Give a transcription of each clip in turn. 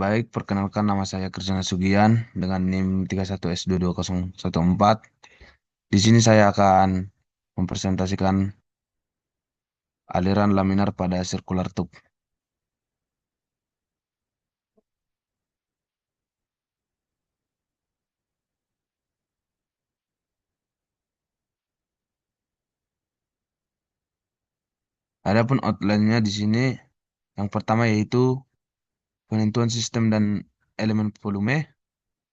Baik, perkenalkan nama saya Krisna Sugian dengan NIM 31S22014. Di sini saya akan mempresentasikan aliran laminar pada circular tube. Adapun outline-nya di sini yang pertama yaitu penentuan sistem dan elemen volume,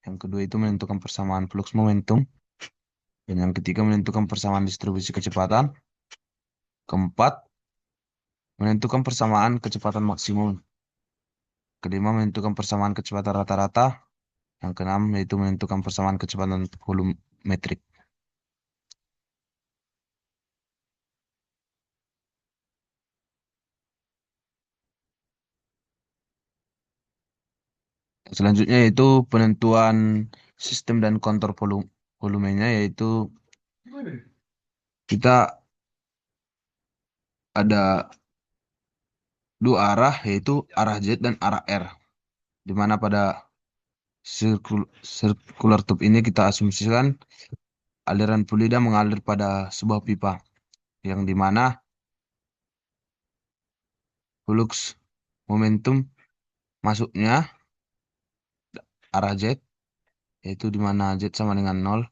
yang kedua itu menentukan persamaan flux momentum, dan yang ketiga menentukan persamaan distribusi kecepatan, keempat menentukan persamaan kecepatan maksimum, kelima menentukan persamaan kecepatan rata-rata, yang keenam yaitu menentukan persamaan kecepatan volumetrik. Selanjutnya yaitu penentuan sistem dan kontur volumenya, yaitu kita ada dua arah, yaitu arah Z dan arah R, di mana pada circular tube ini kita asumsikan aliran fluida mengalir pada sebuah pipa, yang di mana flux momentum masuknya arah Z, yaitu di mana Z sama dengan 0,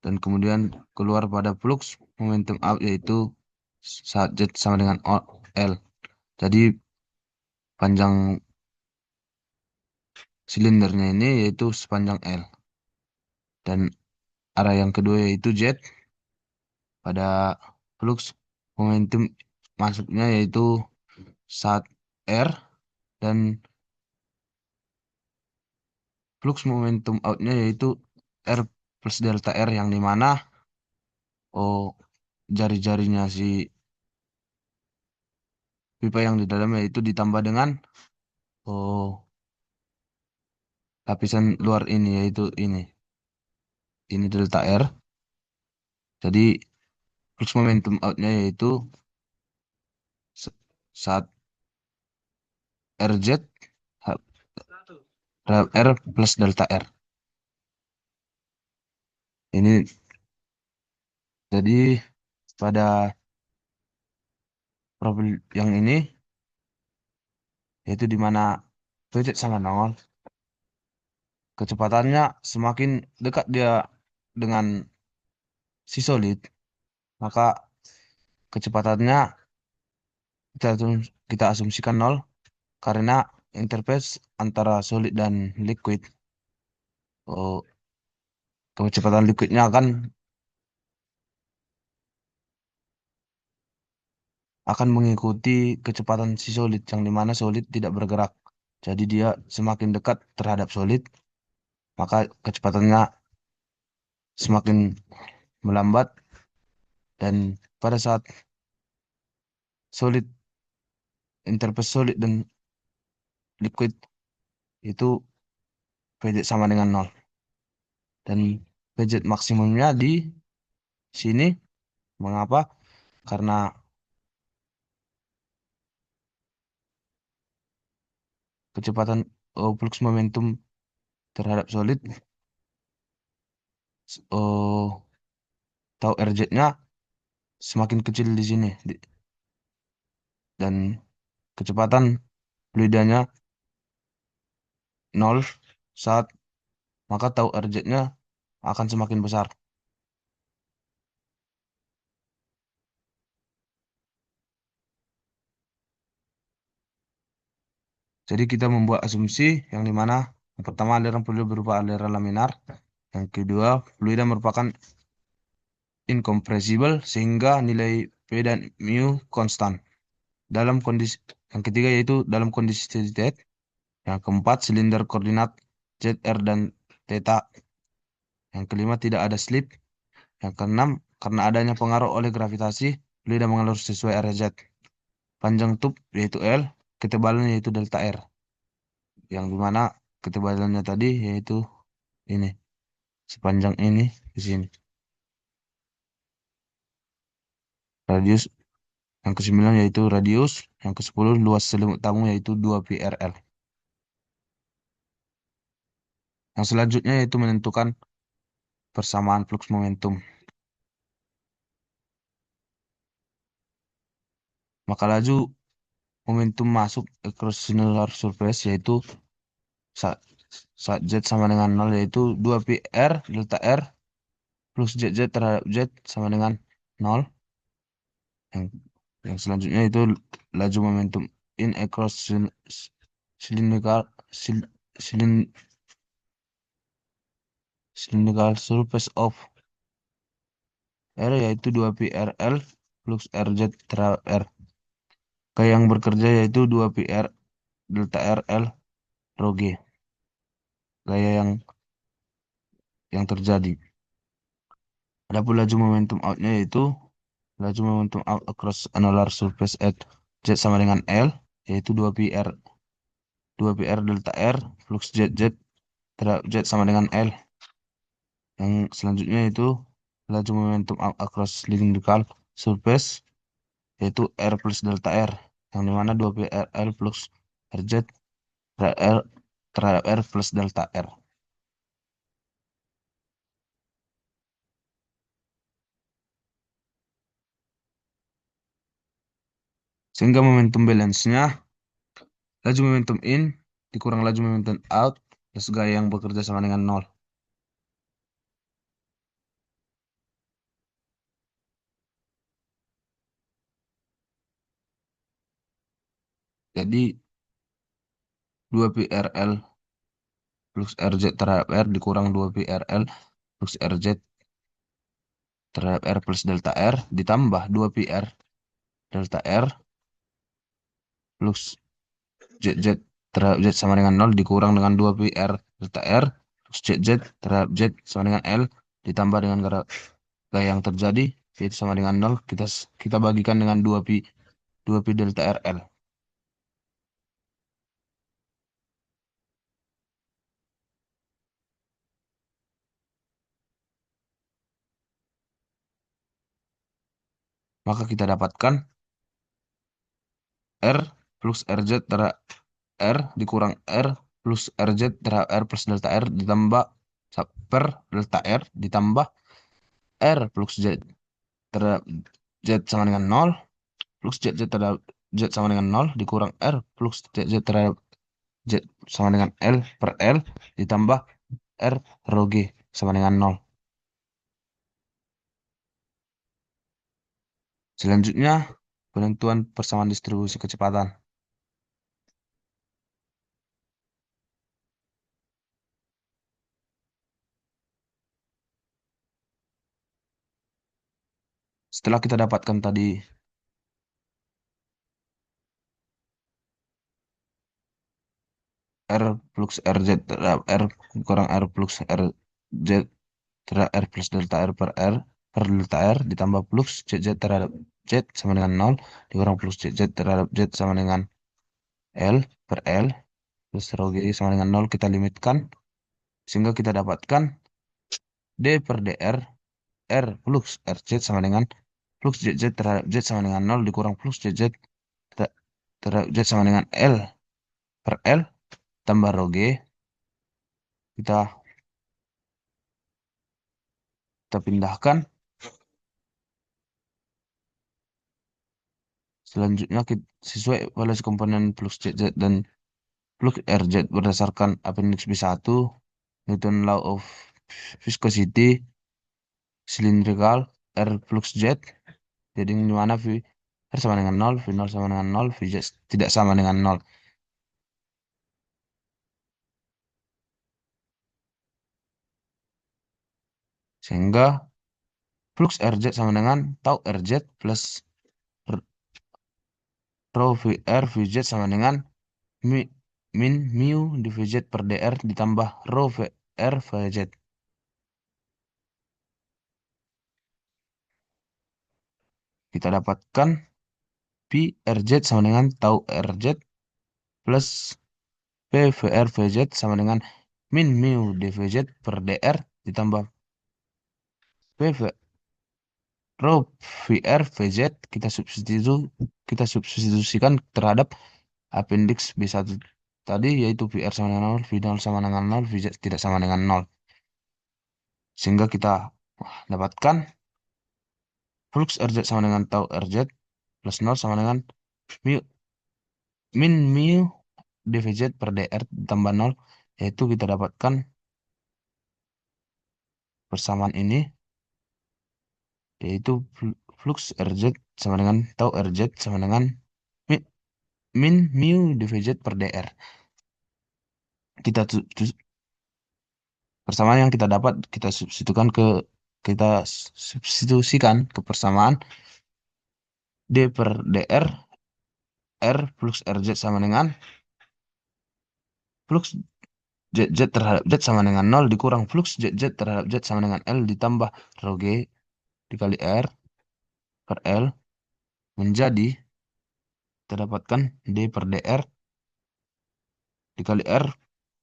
dan kemudian keluar pada flux momentum out, yaitu saat Z sama dengan L. Jadi panjang silindernya ini yaitu sepanjang L. Dan arah yang kedua yaitu Z pada flux momentum masuknya yaitu saat R, dan flux momentum outnya yaitu R plus delta R, yang dimana jari-jarinya si pipa yang di dalamnya itu ditambah dengan oh lapisan luar ini, yaitu ini delta R. Jadi flux momentum outnya yaitu saat RZ R plus delta R. Ini jadi pada profil yang ini yaitu di mana titik sama nol, kecepatannya semakin dekat dia dengan si solid, maka kecepatannya kita asumsikan nol, karena interface antara solid dan liquid, oh, kecepatan liquidnya akan mengikuti kecepatan si solid, yang dimana solid tidak bergerak. Jadi dia semakin dekat terhadap solid, maka kecepatannya semakin melambat, dan pada saat solid, interface solid dan liquid itu PZ sama dengan nol, dan PZ maksimumnya di sini. Mengapa? Karena kecepatan flux momentum terhadap solid, oh, tahu RZ-nya semakin kecil di sini, dan kecepatan fluidanya nol saat, maka tahu RZ-nya akan semakin besar. Jadi kita membuat asumsi yang dimana yang pertama aliran fluida berupa aliran laminar, yang kedua fluida merupakan incompressible sehingga nilai P dan mu konstan dalam kondisi, yang ketiga yaitu dalam kondisi steady state, yang keempat silinder koordinat Z, R, dan theta, yang kelima tidak ada slip, yang keenam karena adanya pengaruh oleh gravitasi fluida mengalir sesuai area Z, panjang tube yaitu L, ketebalannya yaitu delta R, yang dimana ketebalannya tadi yaitu ini, sepanjang ini di sini. Radius yang ke-9 yaitu radius, yang ke-10 luas selimut tabung yaitu 2 PRL. Yang selanjutnya yaitu menentukan persamaan flux momentum. Maka laju momentum masuk across similar surface yaitu saat, saat Z sama dengan nol yaitu 2 pi R delta R plus Z terhadap Z sama dengan nol. Yang, yang selanjutnya itu laju momentum in across cylindrical cylindrical cylindrical surface of R yaitu 2 pi RL plus RZ terhadap R. Gaya yang bekerja yaitu 2 pi R delta RL rho G. Gaya yang terjadi. Adapun laju momentum outnya yaitu laju momentum out across annular surface at Z sama dengan L yaitu 2 pi R delta R flux Z terhadap Z sama dengan L. Yang selanjutnya itu laju momentum out across cylindrical surface yaitu R plus delta R yang dimana 2 pi R L plus RZ terhadap R terhadap R plus delta R. Sehingga momentum balance-nya laju momentum in dikurang laju momentum out plus gaya yang bekerja sama dengan nol. Jadi 2 pi RL plus RZ terhadap R dikurang 2 pi RL plus RZ terhadap R plus delta R ditambah 2 pi R delta R plus ZZ terhadap Z sama dengan nol dikurang dengan 2 pi R delta R plus ZZ terhadap Z sama dengan L ditambah dengan gaya yang terjadi yaitu sama dengan nol kita bagikan dengan 2 pi delta RL. Maka kita dapatkan R plus RZ terhadap R dikurang R plus RZ terhadap R plus delta R ditambah per delta R ditambah R plus Z terhadap Z sama dengan nol plus Z terhadap Z sama dengan nol dikurang R plus Z terhadap Z sama dengan L per L ditambah R rho G sama dengan nol. Selanjutnya penentuan persamaan distribusi kecepatan. Setelah kita dapatkan tadi R plus RZ terhadap R kurang R plus RZ terhadap R plus delta R per delta R ditambah plus ZZ terhadap Z sama dengan nol dikurang plus ZZ terhadap Z sama dengan L per L plus rho G sama dengan nol kita limitkan sehingga kita dapatkan D per DR R plus RZ sama dengan plus ZZ terhadap Z sama dengan nol dikurang plus ZZ terhadap Z sama dengan L per L tambah rho G kita kita pindahkan. Selanjutnya sesuai evaluasi komponen plus ZZ dan plus RZ berdasarkan Appendix B1, Newton Law of Viscosity, Cylindrical, R plus Z, jadi di mana V R sama dengan nol, V 0 sama dengan nol, V Z tidak sama dengan nol. Sehingga flux RZ sama dengan tau RZ plus rho VR VZ sama dengan min mu di VZ per DR ditambah rho VR VZ. Kita dapatkan Pi RZ sama dengan tau RZ plus P VR VZ sama dengan min mu dVZ per DR ditambah P rho VR VZ kita substitusikan terhadap appendix B1 tadi, yaitu VR sama dengan nol, V0 sama dengan nol, VZ tidak sama dengan nol. Sehingga kita dapatkan flux RZ sama dengan tau RZ plus nol sama dengan mu, min mu dVZ per dr tambah nol, yaitu kita dapatkan persamaan ini, yaitu flux RZ sama dengan tau RZ sama dengan min, min mu dVZ per dr. Kita persamaan yang kita dapat kita substitusikan kita substitusikan ke persamaan d per dr, r flux RZ sama dengan flux ZZ terhadap Z sama dengan nol dikurang flux ZZ terhadap Z sama dengan L ditambah rho G dikali R per L menjadi kita dapatkan D per dr dikali R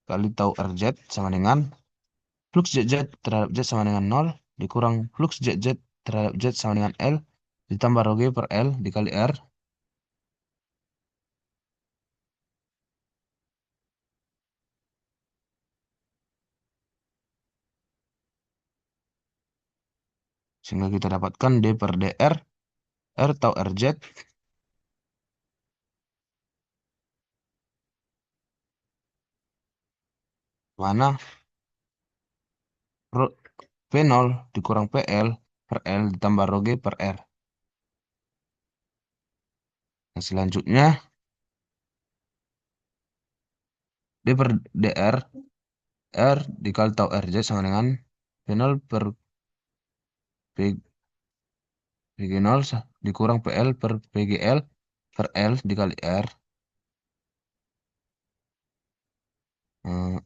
kali tau RZ sama dengan flux ZZ terhadap Z sama dengan nol dikurang flux ZZ terhadap Z sama dengan L ditambah rho G per L dikali R, sehingga kita dapatkan D per dr R tau RZ mana P0 dikurang PL per L ditambah rho G per R. Nah, selanjutnya D per dr R dikali tau RZ sama dengan P0 per PG0 dikurang PL per PGL per L dikali R. Eh,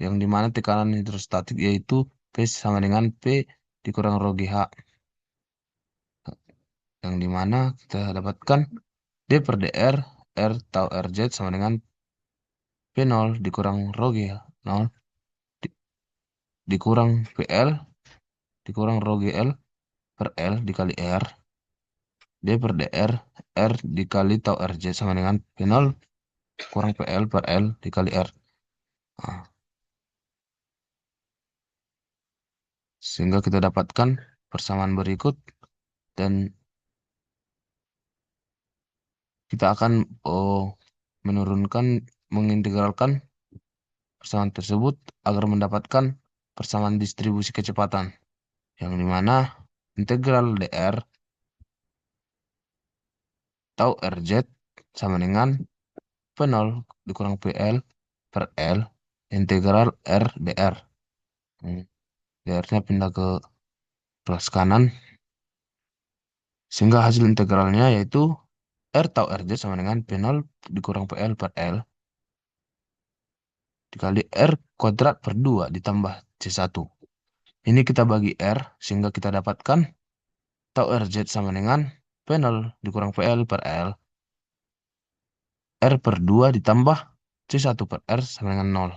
yang dimana tekanan hidrostatik yaitu P sama dengan P dikurang rho GH. Yang dimana kita dapatkan D per dr R tau RZ sama dengan P0 dikurang rho GH 0 di- dikurang PL dikurang rho GL per L dikali R. D per dr R dikali tau RZ sama dengan P0 kurang PL per L dikali R. Nah, sehingga kita dapatkan persamaan berikut dan kita akan menurunkan, mengintegralkan persamaan tersebut agar mendapatkan persamaan distribusi kecepatan yang dimana integral dr tau RZ sama dengan P0 dikurang PL per L integral R dr. dr-nya pindah ke kelas kanan sehingga hasil integralnya yaitu R tau RZ sama dengan P0 dikurang PL per L dikali R kuadrat per 2 ditambah C1. Ini kita bagi R sehingga kita dapatkan tau RZ sama dengan P0 dikurang PL per L R per 2 ditambah C1 per R sama dengan 0.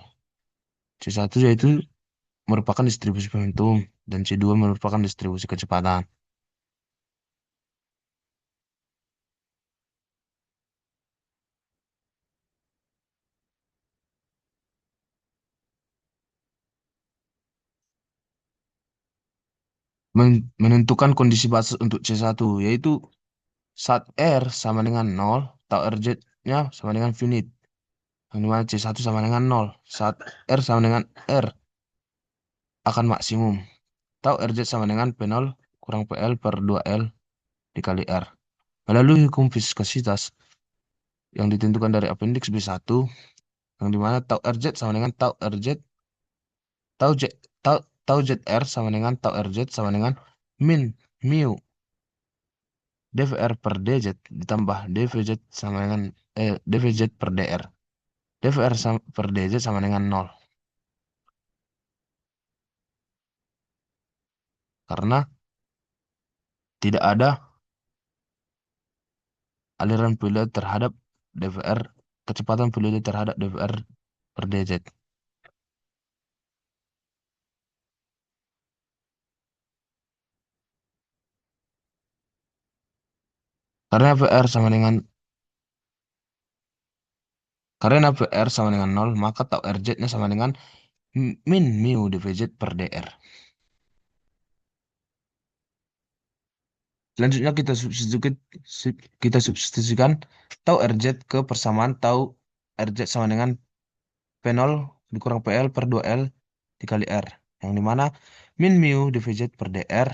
C1 yaitu merupakan distribusi momentum dan C2 merupakan distribusi kecepatan. Menentukan kondisi basis untuk C1 yaitu saat R sama dengan 0, tau RZ-nya sama dengan finite. Yang dimana C1 sama dengan 0. Saat R sama dengan R akan maksimum. Tau RZ sama dengan P0 kurang PL per 2L dikali R. Melalui hukum viskositas yang ditentukan dari appendix B1, yang dimana tau RZ sama dengan tau RZ, tau Z, tau ZR sama dengan tau RZ sama dengan min mu dVR per dz ditambah dVZ sama dengan dVZ per dr. dVR per dz sama dengan 0. Karena tidak ada aliran fluid terhadap dVR, kecepatan fluid terhadap dVR per dz. Karena VR sama dengan Karena PR sama dengan nol, maka tau RZ-nya sama dengan min mu dv/z per dr. Selanjutnya kita substitusikan tau RZ ke persamaan tau RZ sama dengan P0 dikurang PL per 2L dikali R. Yang dimana min mu dv/z per dr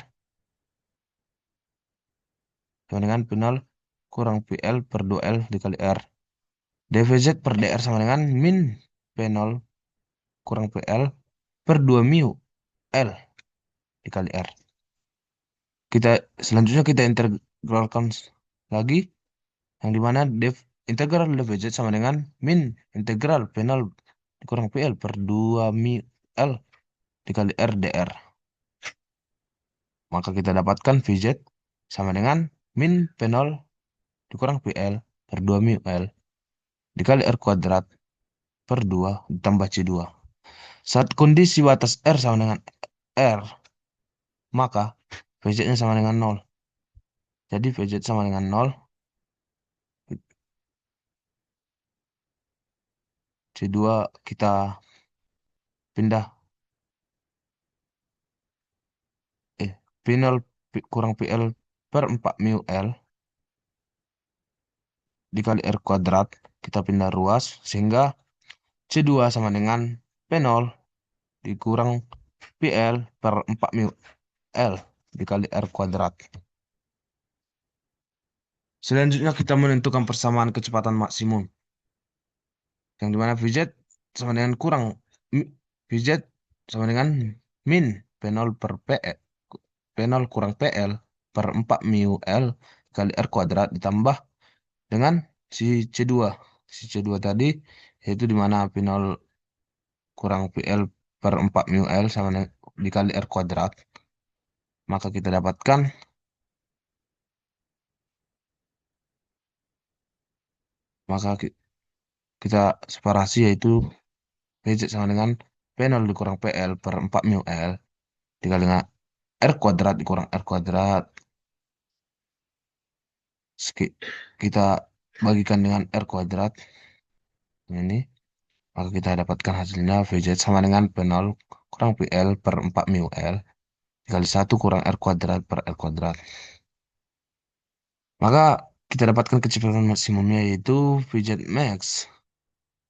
sama dengan P0 kurang PL per 2L dikali R. dv/z per dr sama dengan min P0 kurang PL per 2 mu L dikali R. Kita selanjutnya kita integralkan lagi yang dimana integral dv/z sama dengan min integral P0 dikurang PL per 2 mu L dikali R dr. Maka kita dapatkan Vz sama dengan min P0 dikurang PL per 2 mu L dikali R kuadrat per 2 ditambah C2. Saat kondisi batas R sama dengan R, maka Vz-nya sama dengan 0. Jadi Vz sama dengan 0, C2 kita pindah, P0 kurang PL per 4 mu L dikali R kuadrat, kita pindah ruas, sehingga C2 sama dengan P0 dikurang PL per 4 mu L dikali R kuadrat. Selanjutnya kita menentukan persamaan kecepatan maksimum. Yang dimana sama dengan Vz sama dengan min P0 per PL, P0 kurang PL per 4 mu L kali R kuadrat ditambah dengan si C2. Si C2 tadi yaitu dimana P0 kurang PL per 4 mu L sama dengan dikali R kuadrat. Maka kita dapatkan maka kita separasi yaitu Vz sama dengan P0 dikurang PL per 4 mu L dikali dengan R kuadrat dikurang R kuadrat. Kita bagikan dengan R kuadrat ini. Maka kita dapatkan hasilnya Vz sama dengan P0 kurang PL per 4 mu L dikali 1 kurang R kuadrat per R kuadrat. Maka kita dapatkan kecepatan maksimumnya yaitu Vz max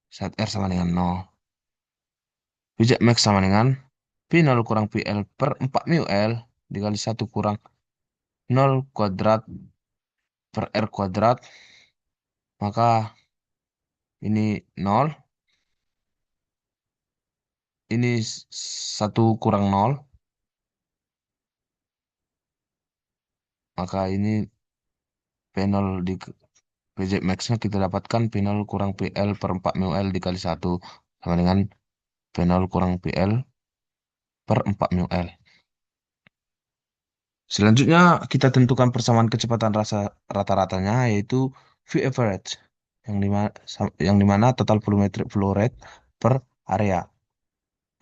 saat R sama dengan 0. Vz max sama dengan P0 kurang PL per 4 mu L dikali 1 kurang 0 kuadrat per R kuadrat. Maka ini 0. Ini 1 kurang 0. Maka ini P0 di PZ max-nya kita dapatkan P0 kurang PL per 4 mu L dikali 1 sama dengan P0 kurang PL per 4 mu L. Selanjutnya kita tentukan persamaan kecepatan rata-ratanya yaitu V average yang dimana total volumetric flow rate per area.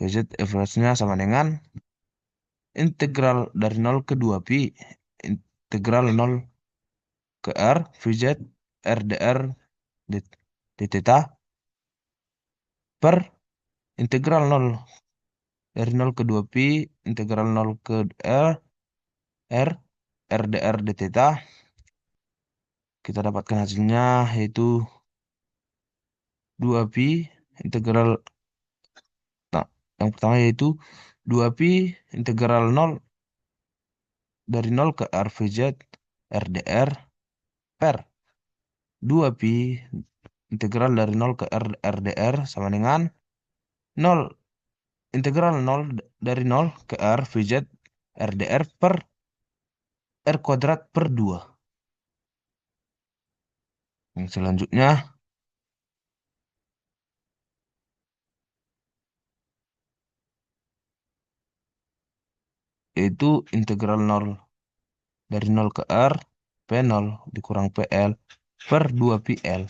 VZ average-nya sama dengan integral dari 0 ke 2pi integral 0 ke R VZ R dr d theta per integral 0 dari 0 ke 2pi integral 0 ke R R R dr d theta. Kita dapatkan hasilnya yaitu 2pi integral, nah, yang pertama yaitu 2pi integral 0 dari 0 ke R VZ R dr per 2pi integral dari 0 ke R R dr sama dengan 0 integral 0 dari 0 ke R VZ R dr per R kuadrat per 2. Yang selanjutnya yaitu integral 0 dari 0 ke R P0 dikurang PL per 2PL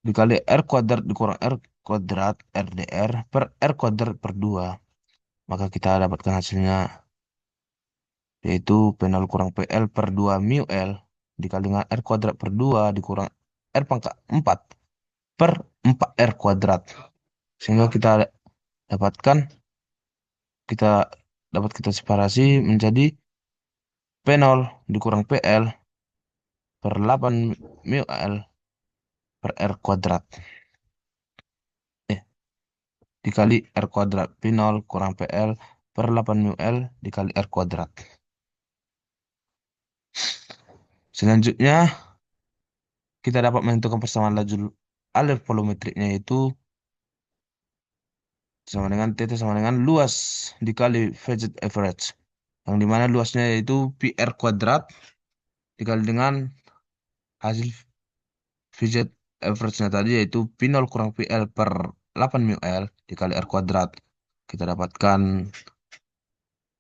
dikali R kuadrat dikurang R kuadrat R dr per R kuadrat per 2. Maka kita dapatkan hasilnya yaitu P0 kurang PL per 2 mu L dikali dengan R kuadrat per 2 dikurang R pangkat 4 per 4R kuadrat. Sehingga dapatkan, kita kita separasi menjadi P0 dikurang PL per 8 mu L per R kuadrat. Eh, dikali R kuadrat. P0 kurang PL per 8 mu L dikali R kuadrat. Selanjutnya, kita dapat menentukan persamaan laju alur volumetriknya, yaitu sama dengan θ sama dengan luas dikali Fugit average. Yang dimana luasnya yaitu PR kuadrat dikali dengan hasil Fugit average-nya tadi, yaitu P0 kurang PL per 8 mu L dikali R kuadrat. Kita dapatkan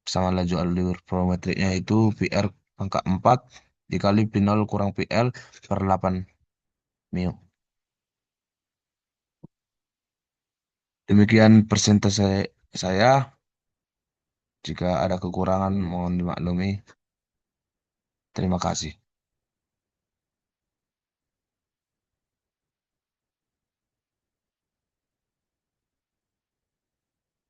persamaan laju alur volumetriknya, yaitu PR angka 4 dikali P0 kurang PL per 8 mu. Demikian persentase saya. Jika ada kekurangan, mohon dimaklumi. Terima kasih.